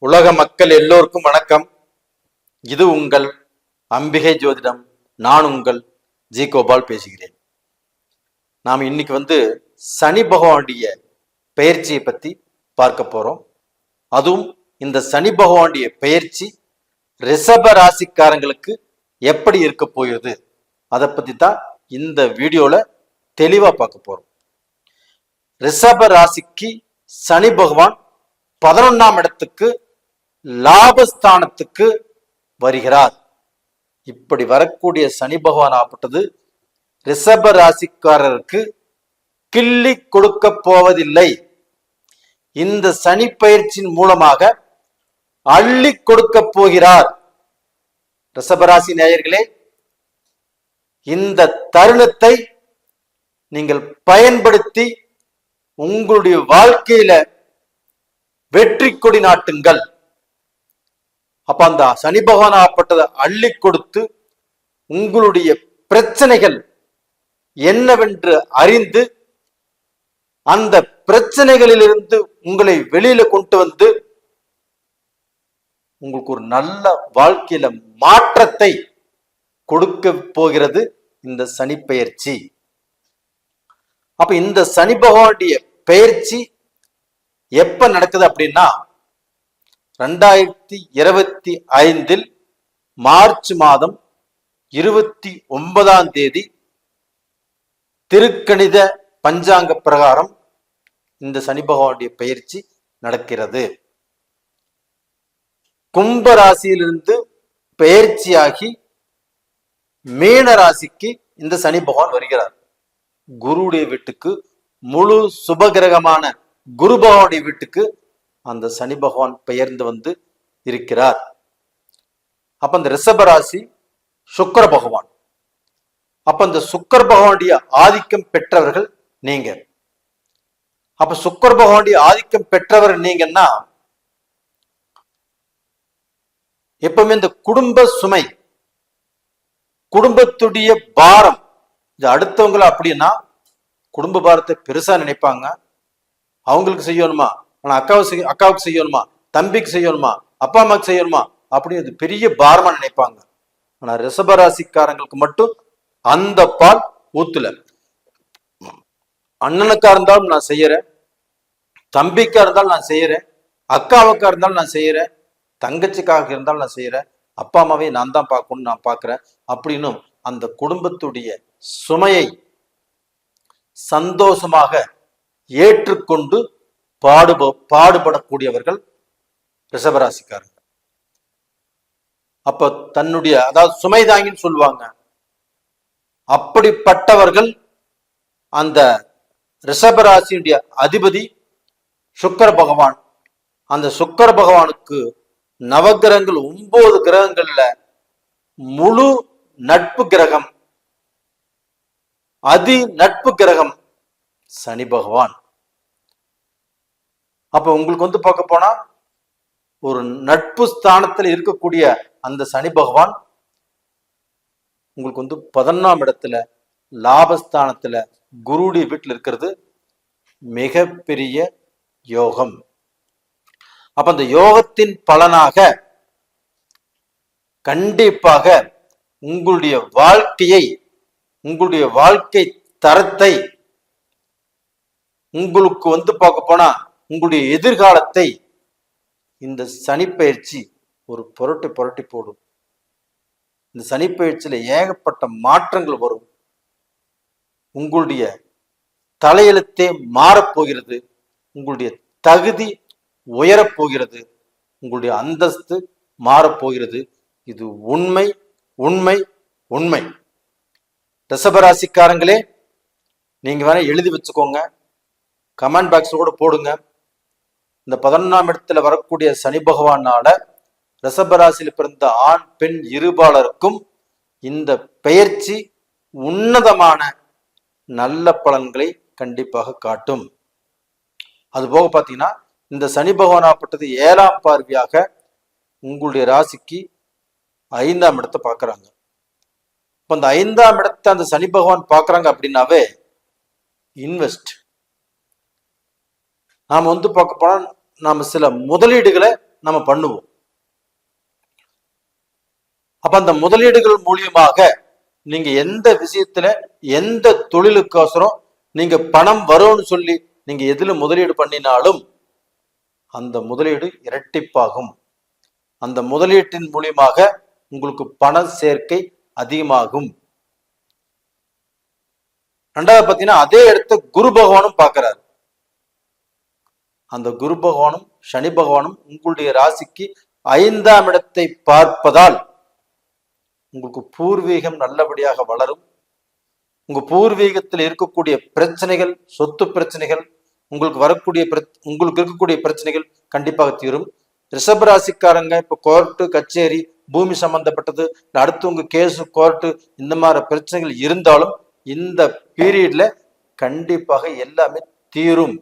உலக மக்கள் எல்லோருக்கும் வணக்கம். இது உங்கள் அம்பிகை ஜோதிடம். நான் உங்கள் ஜி கோபால் பேசுகிறேன். நாம் இன்னைக்கு சனி பகவானுடைய பெயர்ச்சியை பத்தி பார்க்க போறோம். அதுவும் இந்த சனி பகவானுடைய பெயர்ச்சி ரிஷப ராசிக்காரங்களுக்கு எப்படி இருக்க போகிறது அதை பத்தி தான் இந்த வீடியோல தெளிவா பார்க்க போறோம். ரிஷப ராசிக்கு சனி பகவான் 11ஆம் இடத்துக்கு லாபஸ்தானத்துக்கு வருகிறார். இப்படி வரக்கூடிய சனி பகவான் ஆப்பட்டது ரிஷப ராசிக்காரருக்கு கிள்ளி கொடுக்க போவதில்லை. இந்த சனி பயிற்சியின் மூலமாக அள்ளி கொடுக்க போகிறார். ரிஷபராசி நேயர்களே, இந்த தருணத்தை நீங்கள் பயன்படுத்தி உங்களுடைய வாழ்க்கையில வெற்றி கொடி நாட்டுங்கள். அப்ப அந்த சனி பகவான் ஆப்பட்டதை அள்ளி கொடுத்து உங்களுடைய பிரச்சனைகள் என்னவென்று அறிந்து அந்த பிரச்சனைகளிலிருந்து உங்களை வெளியில கொண்டு வந்து உங்களுக்கு ஒரு நல்ல வாழ்க்கையில மாற்றத்தை கொடுக்க போகிறது இந்த சனி பெயர்ச்சி. அப்ப இந்த சனி பகவானுடைய பெயர்ச்சி எப்ப நடக்குது அப்படின்னா 2025 மார்ச் மாதம் 29ஆம் தேதி திருக்கணித பஞ்சாங்க பிரகாரம் இந்த சனி பகவானுடைய பெயர்ச்சி நடக்கிறது. கும்ப ராசியிலிருந்து பெயர்ச்சியாகி மீன ராசிக்கு இந்த சனி பகவான் வருகிறார். குருவுடைய வீட்டுக்கு, முழு சுபகிரகமான குரு பகவானுடைய வீட்டுக்கு அந்த சனி பகவான் பெயர்ந்து இருக்கிறார். அப்ப அந்த ரிஷபராசி சுக்கிர பகவான். அப்ப அந்த சுக்கிர பகவானுடைய ஆதிக்கம் பெற்றவர்கள் நீங்க. அப்ப சுக்கிர பகவானுடைய ஆதிக்கம் பெற்றவர் நீங்கன்னா எப்பவுமே இந்த குடும்ப சுமை, குடும்பத்துடைய பாரம், இது அடுத்தவங்கள அப்படின்னா குடும்ப பாரத்தை பெருசா நினைப்பாங்க. அவங்களுக்கு செய்யணுமா, ஆனா அக்காவுக்கு செய்யணுமா, தம்பிக்கு செய்யணுமா, அப்பா அம்மாவுக்கு செய்யணுமா, அப்படி அது பெரிய பாரமா நினைப்பாங்க. ஆனா ரிஷபராசிக்காரங்களுக்கு மட்டும் அந்த பால் ஊத்துல. அண்ணனுக்கா இருந்தாலும் நான் செய்யறேன், தம்பிக்கா இருந்தாலும் நான் செய்யறேன், அக்காவுக்கா இருந்தாலும் நான் செய்யறேன், தங்கச்சிக்காக இருந்தாலும் நான் செய்யறேன், அப்பா அம்மாவை நான் தான் பார்க்கணும்னு நான் பார்க்கிறேன் அப்படின்னு அந்த குடும்பத்துடைய சுமையை சந்தோஷமாக ஏற்றுக்கொண்டு பாடுபடக்கூடியவர்கள் ரிஷபராசிக்காரர்கள். அப்ப தன்னுடைய, அதாவது சுமை தாங்கின்னு சொல்லுவாங்க, அப்படிப்பட்டவர்கள் அந்த ரிஷபராசியுடைய அதிபதி சுக்கிர பகவான். அந்த சுக்கிர பகவானுக்கு நவகிரகங்கள் 9 கிரகங்கள்ல முழு நட்பு கிரகம், அதி நட்பு கிரகம் சனி பகவான். அப்ப உங்களுக்கு பார்க்க போனா ஒரு நட்பு ஸ்தானத்துல இருக்கக்கூடிய அந்த சனி பகவான் உங்களுக்கு 11ஆம் இடத்துல லாபஸ்தானத்துல குருடைய வீட்டில் இருக்கிறது மிகப்பெரிய யோகம். அப்ப அந்த யோகத்தின் பலனாக கண்டிப்பாக உங்களுடைய வாழ்க்கையை, உங்களுடைய வாழ்க்கை தரத்தை, உங்களுக்கு பார்க்க போனா உங்களுடைய எதிர்காலத்தை இந்த சனிப்பெயர்ச்சி ஒரு புரட்டி போடும். இந்த சனிப்பெயர்ச்சியில ஏகப்பட்ட மாற்றங்கள் வரும். உங்களுடைய தலையெழுத்தே மாறப்போகிறது, உங்களுடைய தகுதி உயரப்போகிறது, உங்களுடைய அந்தஸ்து மாறப்போகிறது. இது உண்மை உண்மை உண்மை. ரிஷபராசிக்காரங்களே, நீங்க வேணா எழுதி வச்சுக்கோங்க, கமெண்ட் பாக்ஸ்ல கூட போடுங்க. இந்த 11ஆம் இடத்துல வரக்கூடிய சனி பகவானால ரிஷபராசியில் பிறந்த ஆண் பெண் இருபாலருக்கும் இந்த பெயர்ச்சி உன்னதமான நல்ல பலன்களை கண்டிப்பாக காட்டும். அது போக பார்த்தீங்கன்னா இந்த சனி பகவான் ஆப்பட்டது 7ஆம் பார்வையாக உங்களுடைய ராசிக்கு 5ஆம் இடத்தை பார்க்கறாங்க. இப்ப அந்த 5ஆம் இடத்தை அந்த சனி பகவான் பார்க்கறாங்க அப்படின்னாவே இன்வெஸ்ட். நாம பார்க்க போனா நாம சில முதலீடுகளை நம்ம பண்ணுவோம். அப்ப அந்த முதலீடுகள் மூலியமாக நீங்க எந்த விஷயத்துல எந்த தொழிலுக்கோசரம் நீங்க பணம் வரும்னு சொல்லி நீங்க எதுல முதலீடு பண்ணினாலும் அந்த முதலீடு இரட்டிப்பாகும். அந்த முதலீட்டின் மூலியமாக உங்களுக்கு பண சேர்க்கை அதிகமாகும். ரெண்டாவது பார்த்தீங்கன்னா அதே இடத்த குரு பகவானும் பார்க்கிறார். அந்த குரு பகவானும் சனி பகவானும் உங்களுடைய ராசிக்கு 5ஆம் இடத்தை பார்ப்பதால் உங்களுக்கு பூர்வீகம் நல்லபடியாக வளரும். உங்க பூர்வீகத்தில் இருக்கக்கூடிய பிரச்சனைகள், சொத்து பிரச்சனைகள், உங்களுக்கு இருக்கக்கூடிய பிரச்சனைகள் கண்டிப்பாக தீரும். ரிஷபராசிக்காரங்க இப்ப கோர்ட்டு கச்சேரி பூமி சம்பந்தப்பட்டது, அடுத்தவங்க கேஸு கோர்ட்டு இந்த மாதிரி பிரச்சனைகள் இருந்தாலும் இந்த பீரியட்ல கண்டிப்பாக எல்லாமே தீரும்.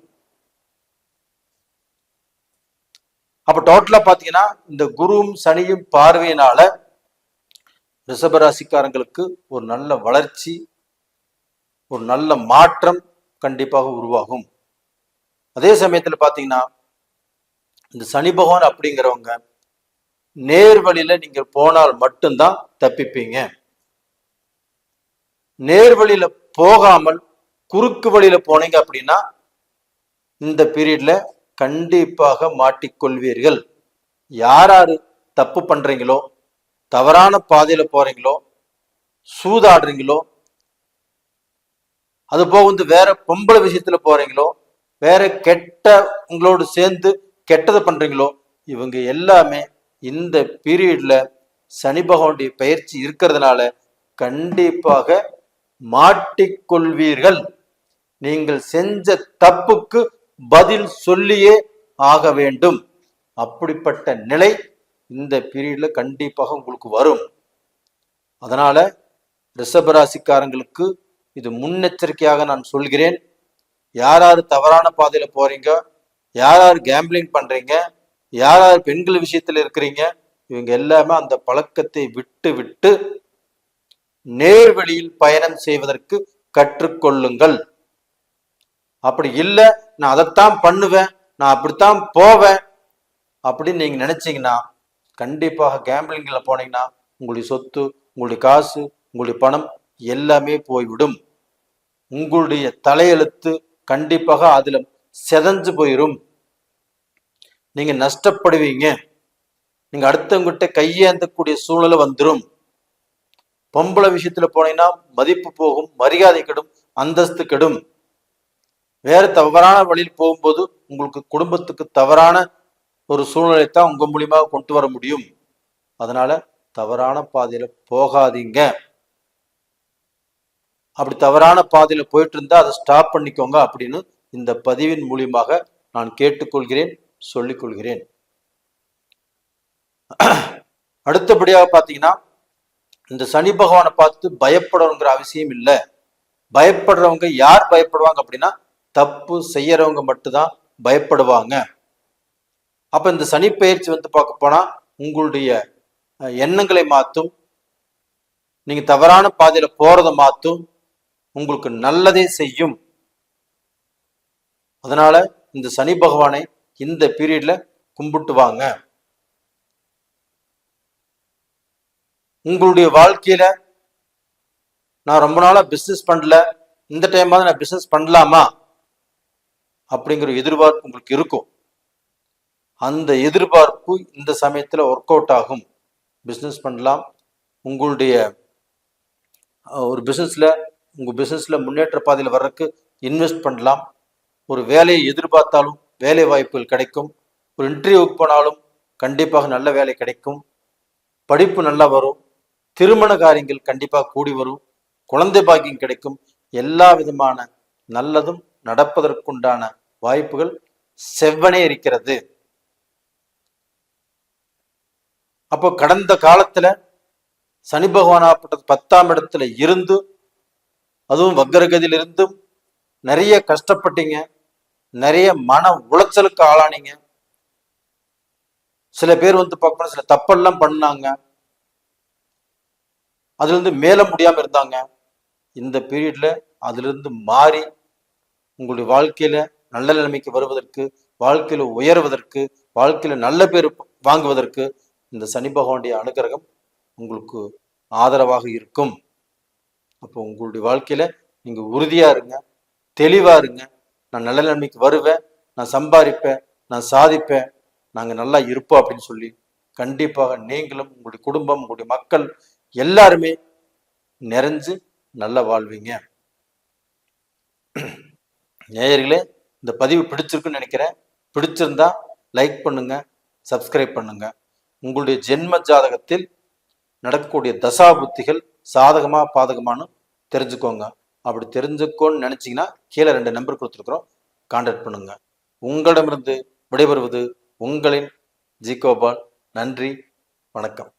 அப்ப டோட்டலா பாத்தீங்கன்னா இந்த குருவும் சனியும் பார்வையினால ரிஷபராசிக்காரங்களுக்கு ஒரு நல்ல வளர்ச்சி, ஒரு நல்ல மாற்றம் கண்டிப்பாக உருவாகும். அதே சமயத்துல பாத்தீங்கன்னா இந்த சனி பகவான் அப்படிங்கிறவங்க நேர் வழியில நீங்க போனால் மட்டும்தான் தப்பிப்பீங்க. நேர் வழியில போகாமல் குறுக்கு வழியில போனீங்க அப்படின்னா இந்த பீரியட்ல கண்டிப்பாக மாட்டிக்கொள்வீர்கள். யாரு தப்பு பண்றீங்களோ, தவறான பாதையில போறீங்களோ, சூதாடுறீங்களோ, அது போக வேற பொம்பளை விஷயத்துல போறீங்களோ, வேற கெட்ட உங்களோடு சேர்ந்து கெட்டதை பண்றீங்களோ, இவங்க எல்லாமே இந்த பீரியட்ல சனி பகவானுடைய பயிற்சி இருக்கிறதுனால கண்டிப்பாக மாட்டிக்கொள்வீர்கள். நீங்கள் செஞ்ச தப்புக்கு பதில் சொல்லியே ஆக வேண்டும். அப்படிப்பட்ட நிலை இந்த பீரியட்ல கண்டிப்பாக உங்களுக்கு வரும். அதனால ரிஷபராசிக்காரங்களுக்கு இது முன்னெச்சரிக்கையாக நான் சொல்கிறேன். யாராரு தவறான பாதையில போறீங்க, யாராரு கேம்பிளிங் பண்றீங்க, யாராரு பெண்கள் விஷயத்துல இருக்கிறீங்க, இவங்க எல்லாமே அந்த பழக்கத்தை விட்டு விட்டு நேர் வழியில் பயணம் செய்வதற்கு கற்றுக்கொள்ளுங்கள். அப்படி இல்லை நான் அதைத்தான் பண்ணுவேன், நான் அப்படித்தான் போவேன் அப்படின்னு நீங்க நினைச்சீங்கன்னா கண்டிப்பாக கேம்பிளிங்ல போனீங்கன்னா உங்களுடைய சொத்து, உங்களுடைய காசு, உங்களுடைய பணம் எல்லாமே போய்விடும். உங்களுடைய தலையெழுத்து கண்டிப்பாக அதுல செதஞ்சு போயிடும். நீங்க நஷ்டப்படுவீங்க. நீங்க அடுத்தவங்கிட்ட கையேந்தக்கூடிய சூழ்நிலை வந்துடும். பொம்பளை விஷயத்துல போனீங்கன்னா மதிப்பு போகும், மரியாதை கெடும், அந்தஸ்து கெடும். வேற தவறான வழியில் போகும்போது உங்களுக்கு குடும்பத்துக்கு தவறான ஒரு சூழ்நிலை தான் உங்க மூலியமா கொண்டு வர முடியும். அதனால தவறான பாதையில போகாதீங்க. அப்படி தவறான பாதையில போயிட்டு இருந்தா அதை ஸ்டாப் பண்ணிக்கோங்க அப்படின்னு இந்த பதிவின் மூலியமாக நான் கேட்டுக்கொள்கிறேன், சொல்லிக் கொள்கிறேன். அடுத்தபடியாக பாத்தீங்கன்னா இந்த சனி பகவானை பார்த்து பயப்படணுங்கிற அவசியம் இல்லை. பயப்படுறவங்க யார் பயப்படுவாங்க அப்படின்னா தப்பு செய்யறவங்க மட்டும்தான் பயப்படுவாங்க. அப்ப இந்த சனி பயிற்சி பார்க்க போனா உங்களுடைய எண்ணங்களை மாற்றும், நீங்க தவறான பாதையில போறதை மாற்றும், உங்களுக்கு நல்லதே செய்யும். அதனால இந்த சனி பகவானை இந்த பீரியட்ல கும்பிட்டு வாங்க. உங்களுடைய வாழ்க்கையில நான் ரொம்ப நாளா பிசினஸ் பண்ணல, இந்த டைமாவது நான் பிசினஸ் பண்ணலாமா அப்படிங்கிற எதிர்பார்ப்பு உங்களுக்கு இருக்கும். அந்த எதிர்பார்ப்பு இந்த சமயத்துல ஒர்க் அவுட் ஆகும். பிசினஸ் பண்ணலாம். உங்களுடைய ஒரு உங்க பிசினஸ்ல முன்னேற்ற பாதையில் வர்றதுக்கு இன்வெஸ்ட் பண்ணலாம். ஒரு வேலையை எதிர்பார்த்தாலும் வேலை வாய்ப்புகள் கிடைக்கும். ஒரு இன்டர்வியூக்கு போனாலும் கண்டிப்பாக நல்ல வேலை கிடைக்கும். படிப்பு நல்லா வரும். திருமண காரியங்கள் கண்டிப்பாக கூடி வரும். குழந்தை பாக்கியம் கிடைக்கும். எல்லா விதமான நல்லதும் நடப்பதற்குண்டான வாய்ப்புகள் செவ்வனே இருக்கிறது. அப்போ கடந்த காலத்துல சனி பகவானாப்பட்டது 10ஆம் இடத்துல இருந்து, அதுவும் வக்கரகதியில் இருந்தும் நிறைய கஷ்டப்பட்டீங்க, நிறைய மன உளைச்சலுக்கு ஆளானீங்க. சில பேர் பார்க்கணும் சில தப்பெல்லாம் பண்ணாங்க, அதுல இருந்து மேல முடியாம இருந்தாங்க. இந்த பீரியட்ல அதுல இருந்து மாறி உங்களுடைய வாழ்க்கையில நல்ல நிலைமைக்கு வருவதற்கு வாழ்க்கையில உயர்வதற்கு, வாழ்க்கையில நல்ல பேர் வாங்குவதற்கு இந்த சனி பகவானுடைய அனுகிரகம் உங்களுக்கு ஆதரவாக இருக்கும். அப்போ உங்களுடைய வாழ்க்கையில நீங்க உறுதியா இருங்க, தெளிவா இருங்க. நான் நல்ல நிலைமைக்கு வருவேன், நான் சம்பாதிப்பேன், நான் சாதிப்பேன், நாங்க நல்லா இருப்போம் அப்படின்னு சொல்லி கண்டிப்பாக நீங்களும் உங்களுடைய குடும்பம், உங்களுடைய மக்கள் எல்லாருமே நிறைஞ்சு நல்லா வாழ்வீங்க. நேயர்களே, இந்த பதிவு பிடிச்சிருக்குன்னு நினைக்கிறேன். பிடிச்சிருந்தா லைக் பண்ணுங்க, சப்ஸ்கிரைப் பண்ணுங்க. உங்களுடைய ஜென்ம ஜாதகத்தில் நடக்கக்கூடிய தசாபுத்திகள் சாதகமா பாதகமானு தெரிஞ்சுக்கோங்க. அப்படி தெரிஞ்சுக்கோன்னு நினைச்சீங்கன்னா கீழே 2 நம்பர் கொடுத்துருக்குறோம், கான்டாக்ட் பண்ணுங்க. உங்களிடமிருந்து விடைபெறுவது உங்களின் ஜி கோபால். நன்றி, வணக்கம்.